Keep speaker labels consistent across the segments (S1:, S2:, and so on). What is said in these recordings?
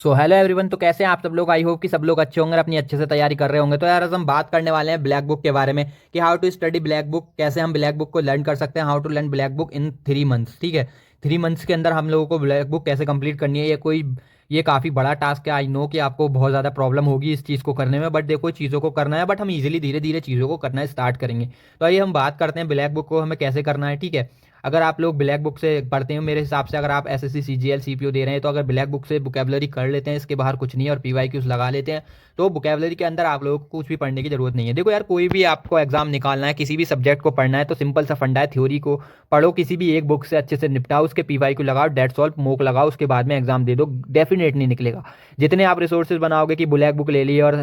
S1: So hello everyone. तो कैसे हैं आप सब लोग? आई होप कि सब लोग अच्छे होंगे और अपनी अच्छे से तैयारी कर रहे होंगे। तो यार आज हम बात करने वाले हैं ब्लैक बुक के बारे में कि how to study black book, कैसे हम ब्लैक बुक को लर्न कर सकते हैं, how to learn black book in 3 months. ठीक है, 3 मंथ्स के अंदर हम लोगों को ब्लैक बुक कैसे कंप्लीट करनी है। ये काफ़ी बड़ा टास्क है। आई नो कि आपको बहुत ज़्यादा प्रॉब्लम होगी इस चीज़ को करने में, बट देखो चीज़ों को करना है, बट हम इजीली धीरे धीरे चीज़ों को करना स्टार्ट करेंगे। तो आइए हम बात करते हैं ब्लैक बुक को हमें कैसे करना है। ठीक है, अगर आप लोग ब्लैक बुक से पढ़ते हो, मेरे हिसाब से अगर आप एसएससी सीजीएल सीपीओ दे रहे हैं तो अगर ब्लैक बुक से बुकेबलरी कर लेते हैं, इसके बाहर कुछ नहीं है, और पीवाईक्यूज लगा लेते हैं, तो बुकेबलरी के अंदर आप लोगों को कुछ भी पढ़ने की जरूरत नहीं है। देखो यार, कोई भी आपको एग्जाम निकालना है, किसी भी सब्जेक्ट को पढ़ना है, तो सिंपल सा फंडा है, थ्योरी को पढ़ो, किसी भी एक बुक से अच्छे से निपटाओ, उसके पीवाईक्यू लगाओ, डेट सॉल्व मोक लगाओ, उसके बाद में एग्जाम दे दो, डेफिनेट नहीं निकलेगा। जितने आप रिसोर्सेज बनाओगे कि ब्लैक बुक ले लिए और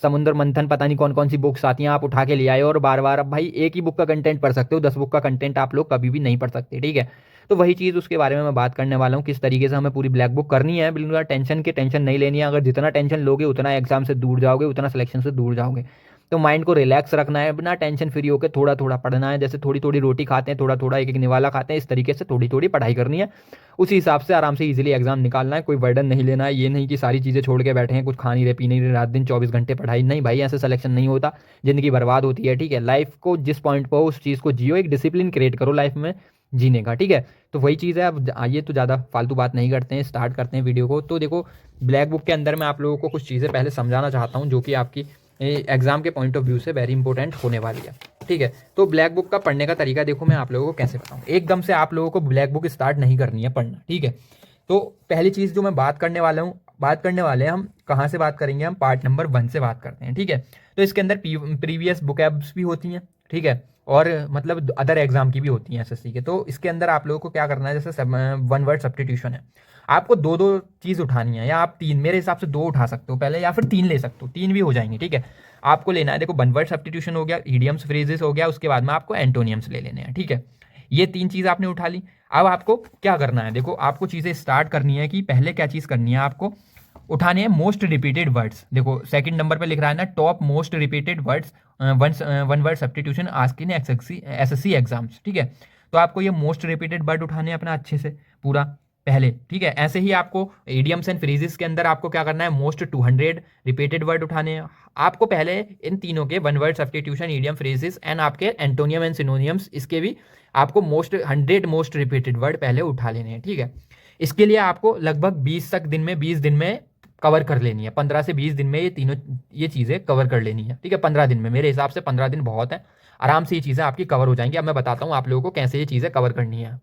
S1: समुद्र मंथन पता नहीं कौन कौन सी बुक्स आती हैं आप उठा के ले आए और बार बार, अब भाई एक ही बुक का कंटेंट पढ़ सकते हो, 10 बुक का कंटेंट आप लोग कभी भी नहीं पढ़ सकते। ठीक है, तो वही चीज़ उसके बारे में मैं बात करने वाला हूँ, किस तरीके से हमें पूरी ब्लैक बुक करनी है। बिल्कुल टेंशन नहीं लेनी है। अगर जितना टेंशन लोगे उतना एग्जाम से दूर जाओगे, उतना सिलेक्शन से दूर जाओगे। तो माइंड को रिलैक्स रखना है, बिना टेंशन फ्री होकर थोड़ा थोड़ा पढ़ना है। जैसे थोड़ी थोड़ी रोटी खाते हैं, थोड़ा थोड़ा एक एक निवाला खाते हैं, इस तरीके से थोड़ी थोड़ी पढ़ाई करनी है। उसी हिसाब से आराम से इजीली एग्जाम निकालना है। कोई बर्डन नहीं लेना है। ये नहीं कि सारी चीज़ें छोड़ के बैठे हैं, कुछ खा नहीं रहे, पी नहीं रहे, रात दिन 24 घंटे पढ़ाई। नहीं भाई, ऐसे सिलेक्शन नहीं होता, ज़िंदगी बर्बाद होती है। ठीक है, लाइफ को जिस पॉइंट पर हो उस चीज़ को जियो, एक डिसिप्लिन क्रिएट करो लाइफ में जीने का। ठीक है, तो वही चीज़ है। अब आइए तो ज़्यादा फालतू बात नहीं करते हैं, स्टार्ट करते हैं वीडियो को। तो देखो, ब्लैक बुक के अंदर मैं आप लोगों को कुछ चीज़ें पहले समझाना चाहता हूँ जो कि आपकी एग्जाम के पॉइंट ऑफ व्यू से वेरी इंपॉर्टेंट होने वाली है। ठीक है, तो ब्लैक बुक का पढ़ने का तरीका देखो, मैं आप लोगों को कैसे बताऊँ। एकदम से आप लोगों को ब्लैक बुक स्टार्ट नहीं करनी है पढ़ना। ठीक है, तो पहली चीज़ जो मैं बात करने वाले हैं, हम कहाँ से बात करेंगे, हम पार्ट नंबर 1 से बात करते हैं। ठीक है, तो इसके अंदर प्रीवियस बुकैब्स भी होती हैं। ठीक है, और मतलब अदर एग्जाम की भी होती हैं एसएससी के। तो इसके अंदर आप लोगों को क्या करना है, जैसे वन वर्ड सब्स्टिट्यूशन है, आपको दो दो चीज़ उठानी है, या आप तीन, मेरे हिसाब से दो उठा सकते हो पहले, या फिर तीन ले सकते हो, तीन भी हो जाएंगे। ठीक है, आपको लेना है, देखो वन वर्ड सब्स्टिट्यूशन हो गया, इडियम्स फ्रेजेस हो गया, उसके बाद में आपको एंटोनियम्स ले लेने हैं। ठीक है, ये तीन चीज़ आपने उठा ली। अब आपको क्या करना है, देखो आपको चीज़ें स्टार्ट करनी है कि पहले क्या चीज़ करनी है, आपको उठाने हैं मोस्ट रिपीटेड वर्ड्स। देखो सेकंड नंबर पे लिख रहा है ना, top most repeated words one word substitution asked in SSC exams. ठीक है, तो आपको ये मोस्ट रिपीटेड वर्ड उठाने हैं अपना अच्छे से पूरा पहले। ठीक है, ऐसे ही आपको इडियम्स एंड फ्रेजेस के अंदर आपको क्या करना है, मोस्ट 200 रिपीटेड वर्ड उठाने हैं। आपको पहले इन तीनों के one word substitution, idiom, phrases and आपके एंटोनियम एंड सिनोनियम्स, इसके भी आपको मोस्ट 100 मोस्ट रिपीटेड वर्ड पहले उठा लेने हैं। ठीक है, इसके लिए आपको लगभग 20 दिन में कवर कर लेनी है। 15 से 20 दिन में ये चीज़ें कवर कर लेनी है। ठीक है, 15 दिन में, मेरे हिसाब से 15 दिन बहुत है, आराम से ये चीज़ें आपकी कवर हो जाएंगी। अब मैं बताता हूँ आप लोगों को कैसे ये चीज़ें कवर करनी है।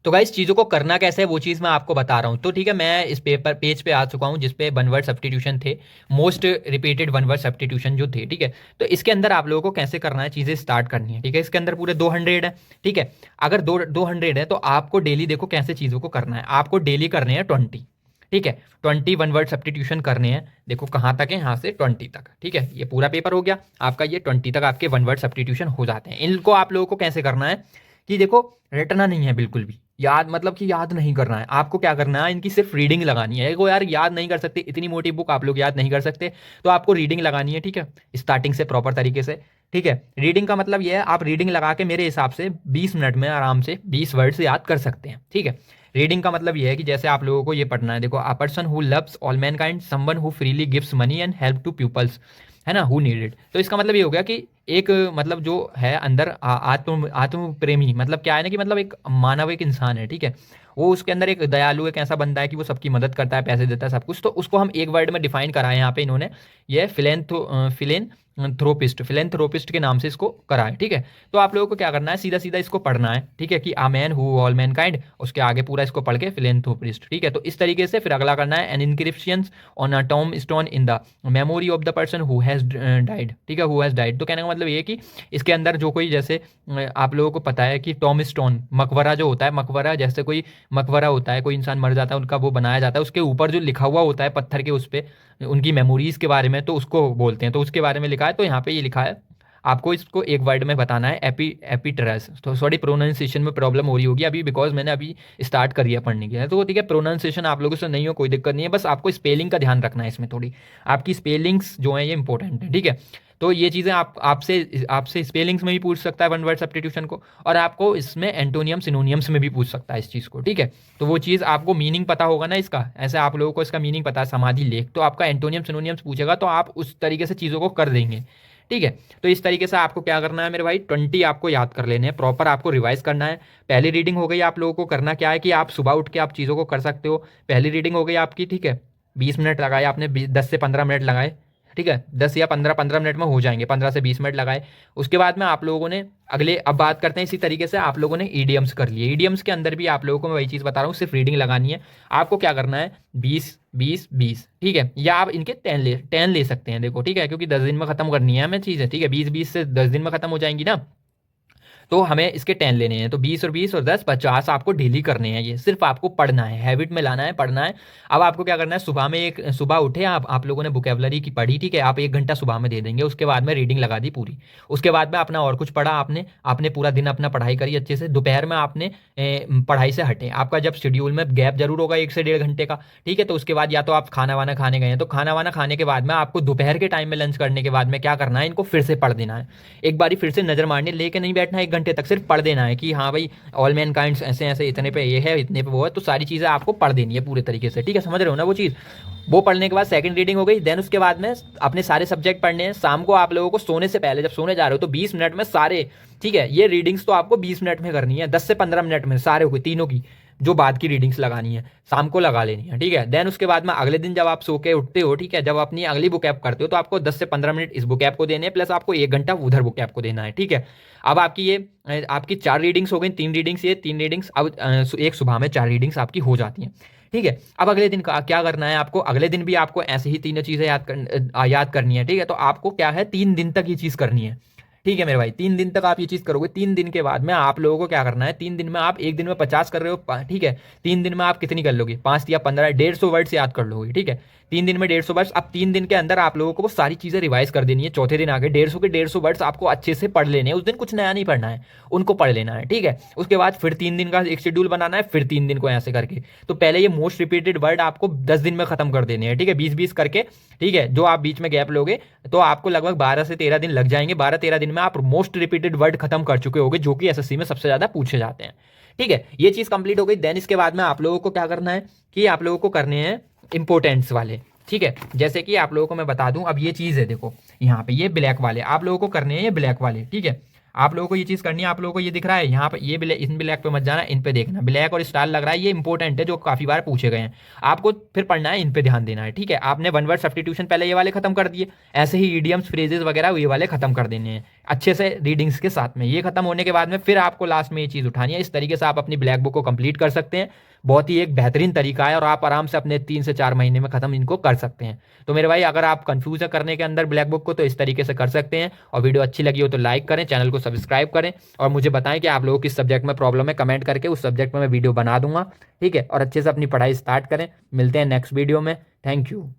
S1: तो गाइस, चीज़ों को करना कैसे है वो चीज़ मैं आपको बता रहा हूँ। तो ठीक है, मैं इस पेज पे आ चुका हूँ जिसपे वन वर्ड सब्स्टिट्यूशन थे, most repeated one word substitution जो थे। ठीक है, तो इसके अंदर आप लोगों को कैसे करना है, चीज़ें स्टार्ट करनी है। ठीक है, इसके अंदर पूरे 200 है। ठीक है, अगर 200 है तो आपको डेली देखो कैसे चीज़ों को करना है, आपको डेली करने हैं 20। ठीक है, 20 वन वर्ड सब्स्टिट्यूशन करने हैं। देखो कहाँ तक है, यहाँ से 20 तक। ठीक है, ये पूरा पेपर हो गया आपका, ये 20 तक आपके वन वर्ड सब्स्टिट्यूशन हो जाते हैं। इनको आप लोगों को कैसे करना है कि देखो, रटना नहीं है बिल्कुल भी, याद मतलब कि याद नहीं करना है। आपको क्या करना है, इनकी सिर्फ रीडिंग लगानी है। देखो यार, याद नहीं कर सकते, इतनी मोटी बुक आप लोग याद नहीं कर सकते, तो आपको रीडिंग लगानी है। ठीक है, स्टार्टिंग से प्रॉपर तरीके से। ठीक है, रीडिंग का मतलब ये है, आप रीडिंग लगा के मेरे हिसाब से 20 मिनट में आराम से 20 वर्ड्स याद कर सकते हैं। ठीक है, रीडिंग का मतलब ये है कि जैसे आप लोगों को ये पढ़ना है, देखो, a person who loves all mankind, someone who freely gives money and help to peoples, है ना, हु नीडेड। तो इसका मतलब ये हो गया कि एक मतलब जो है अंदर आत्म प्रेमी, मतलब क्या है ना कि मतलब एक मानव, एक इंसान है। ठीक है, वो उसके अंदर एक दयालु, एक ऐसा बंदा है कि वो सबकी मदद करता है, पैसे देता है, सब कुछ। तो उसको हम एक वर्ड में डिफाइन करा है यहाँ पे इन्होंने, ये फिलेंथ्रोपिस्ट के नाम से इसको करा है। ठीक है, तो आप लोगों को क्या करना है, सीधा सीधा इसको पढ़ना है। ठीक है, कि आ man who all man kind, उसके आगे पूरा इसको पढ़ के फिलेंथ्रोपिस्ट। ठीक है, तो इस तरीके से फिर अगला करना है, an encryption on a tomb stone in the memory of the person who has died. ठीक है, हु हैज डाइड, तो कहने का मतलब ये है कि इसके अंदर जो कोई, जैसे आप लोगों को पता है कि टॉम स्टोन, मकबरा जो होता है, मकबरा जैसे कोई मकबरा होता है, कोई इंसान मर जाता है, उनका वो बनाया जाता है, उसके ऊपर जो लिखा हुआ होता है पत्थर के, उस पर उनकी मेमोरीज के बारे में, तो उसको बोलते हैं। तो उसके बारे में लिखा है, तो यहाँ पे ये लिखा है, आपको इसको एक वर्ड में बताना है, एपिटरस। तो सॉरी, प्रोनाउंसिएशन में प्रॉब्लम हो रही होगी अभी, बिकॉज मैंने अभी स्टार्ट करी है पढ़ने की है। तो ठीक है, प्रोनाउंसिएशन आप लोगों से नहीं हो, कोई दिक्कत नहीं है, बस आपको स्पेलिंग का ध्यान रखना है इसमें थोड़ी, आपकी स्पेलिंग्स जो है ये इंपॉर्टेंट है। ठीक है, तो ये चीज़ें आपसे आपसे स्पेलिंग्स में भी पूछ सकता है वन वर्ड सब्स्टिट्यूशन को, और आपको इसमें एंटोनियम सिनोनियम्स में भी पूछ सकता है इस चीज़ को, ठीक है। तो वो चीज़ आपको मीनिंग पता होगा ना इसका, ऐसे आप लोगों को इसका मीनिंग पता है समाधि लेख, तो आपका एंटोनियम सिनोनियम्स पूछेगा तो आप उस तरीके से चीज़ों को कर देंगे, ठीक है। तो इस तरीके से आपको क्या करना है मेरे भाई, 20 आपको याद कर लेने हैं, प्रॉपर आपको रिवाइज करना है। पहली रीडिंग हो गई, आप लोगों को करना क्या है कि आप सुबह उठ के आप चीज़ों को कर सकते हो। पहली रीडिंग हो गई आपकी, ठीक है, 20 मिनट लगाए आपने, 10 से 15 मिनट लगाए, ठीक है, 10 या 15 मिनट में हो जाएंगे, 15 से 20 मिनट लगाए। उसके बाद में आप लोगों ने अगले, अब बात करते हैं इसी तरीके से आप लोगों ने ईडियम्स कर लिए। ईडियम्स के अंदर भी आप लोगों को मैं वही चीज़ बता रहा हूँ, सिर्फ रीडिंग लगानी है। आपको क्या करना है, 20-20-20, ठीक है, या आप इनके 10 ले सकते हैं, देखो, ठीक है, क्योंकि 10 दिन में खत्म करनी है हमें चीज़ें, ठीक है, 20-20 से 10 दिन में खत्म हो जाएंगी ना, तो हमें इसके 10 लेने हैं। तो 20 और 20 और 10 50 आपको डेली करने हैं, ये सिर्फ आपको पढ़ना है, हैबिट में लाना है, पढ़ना है। अब आपको क्या करना है, सुबह में सुबह उठे आप लोगों ने वोकैबुलरी की पढ़ी, ठीक है, आप 1 घंटा सुबह में दे देंगे, उसके बाद में रीडिंग लगा दी पूरी। उसके बाद में अपना और कुछ पढ़ा आपने पूरा दिन अपना पढ़ाई करी अच्छे से। दोपहर में आपने पढ़ाई से हटे, आपका जब शेड्यूल में गैप जरूर होगा 1 से 1.5 घंटे का, ठीक है। तो उसके बाद या तो आप खाना वाना खाने गए हैं, तो खाना वाना खाने के बाद में आपको दोपहर के टाइम में लंच करने के बाद में क्या करना है, इनको फिर से पढ़ देना है। एक बारी फिर से नजर मारने लेके नहीं बैठना 1 घंटे तक, सिर्फ पढ़ देना है कि हाँ भाई ऑल मैन काइंड्स ऐसे ऐसे, इतने पे ये है, इतने पे वो है, तो सारी चीज़ें आपको पढ़ देनी है पूरे तरीके से, ठीक है, समझ रहे हो ना वो चीज़। वो पढ़ने के बाद सेकंड रीडिंग हो गई, देन उसके बाद में अपने सारे सब्जेक्ट पढ़ने हैं। शाम को आप लोगों को सोने से पहले, जब सोने जा रहे हो, तो 20 मिनट में सारे, ठीक है, ये रीडिंग्स तो आपको 20 मिनट में करनी है, 10 से 15 मिनट में सारे हुए तीनों की, जो बाद की रीडिंग्स लगानी है शाम को लगा लेनी है, ठीक है। देन उसके बाद में अगले दिन जब आप सो के उठते हो, ठीक है, जब अपनी अगली बुक ऐप करते हो, तो आपको 10 से 15 मिनट इस बुक ऐप को देने हैं, प्लस आपको 1 घंटा उधर बुक ऐप को देना है, ठीक है। अब आपकी ये आपकी 4 रीडिंग्स हो गई, 3 रीडिंग्स ये, 3 रीडिंग्स, अब एक सुबह में 4 रीडिंग्स आपकी हो जाती हैं, ठीक है। अब अगले दिन का क्या करना है आपको, अगले दिन भी आपको ऐसे ही तीनों चीज़ें याद करनी है, ठीक है। तो आपको क्या है, 3 दिन तक ये चीज़ करनी है, ठीक है मेरे भाई, 3 दिन तक आप ये चीज़ करोगे। 3 दिन के बाद में आप लोगों को क्या करना है, 3 दिन में आप, 1 दिन में 50 कर रहे हो, ठीक है, 3 दिन में आप कितनी कर लोगे, 5 या 15, 150 वर्ड्स याद कर लोगे, ठीक है। 3 दिन में 150 वर्ड्स। अब 3 दिन के अंदर आप लोगों को वो सारी चीज़ें रिवाइज कर देनी है। चौथे दिन आगे 150 के 150 वर्ड्स आपको अच्छे से पढ़ लेने हैं, उस दिन कुछ नया नहीं पढ़ना है, उनको पढ़ लेना है, ठीक है। उसके बाद फिर 3 दिन का एक शेड्यूल बनाना है, फिर 3 दिन को ऐसे करके। तो पहले ये मोस्ट रिपीटेड वर्ड आपको 10 दिन में खत्म कर देने हैं, ठीक है, 20-20 करके, ठीक है। जो आप बीच में गैप लोगे तो आपको लगभग 12 से 13 दिन लग जाएंगे। 12-13 दिन में आप मोस्ट रिपीटेड वर्ड खत्म कर चुके होगे, जो कि एसएससी में सबसे ज्यादा पूछे जाते हैं, ठीक है। ये चीज कंप्लीट हो गई। देन इसके बाद में आप लोगों को क्या करना है कि आप लोगों को करने हैं इंपोर्टेंट्स वाले, ठीक है। जैसे कि आप लोगों को मैं बता दूं, अब ये चीज है, देखो यहाँ पे ये ब्लैक वाले आप लोगों को करने हैं, ये ब्लैक वाले, ठीक है। आप लोगों को ये चीज करनी है, आप लोगों को ये दिख रहा है यहाँ पे, ये ब्लैक, इन ब्लैक पे मत जाना, इन पे देखना, ब्लैक और स्टार लग रहा है, ये इंपॉर्टेंट है, जो काफी बार पूछे गए हैं। आपको फिर पढ़ना है, इन पे ध्यान देना है, ठीक है। आपने वन वर्ड सब्स्टिट्यूशन पहले ये वाले खत्म कर दिए, ऐसे ही ईडियम्स, फ्रेजेस वगैरह ये वाले खत्म कर देने हैं अच्छे से रीडिंग्स के साथ में। ये खत्म होने के बाद में फिर आपको लास्ट में ये चीज उठानी है। इस तरीके से आप अपनी ब्लैक बुक को कंप्लीट कर सकते हैं। बहुत ही एक बेहतरीन तरीका है, और आप आराम से अपने 3 से 4 महीने में खत्म इनको कर सकते हैं। तो मेरे भाई, अगर आप कंफ्यूज है करने के अंदर ब्लैक बुक को, तो इस तरीके से कर सकते हैं। और वीडियो अच्छी लगी हो तो लाइक करें, चैनल को सब्सक्राइब करें, और मुझे बताएं कि आप लोगों को किस सब्जेक्ट में प्रॉब्लम है, कमेंट करके उस सब्जेक्ट में मैं वीडियो बना दूंगा, ठीक है। और अच्छे से अपनी पढ़ाई स्टार्ट करें। मिलते हैं नेक्स्ट वीडियो में। Thank you.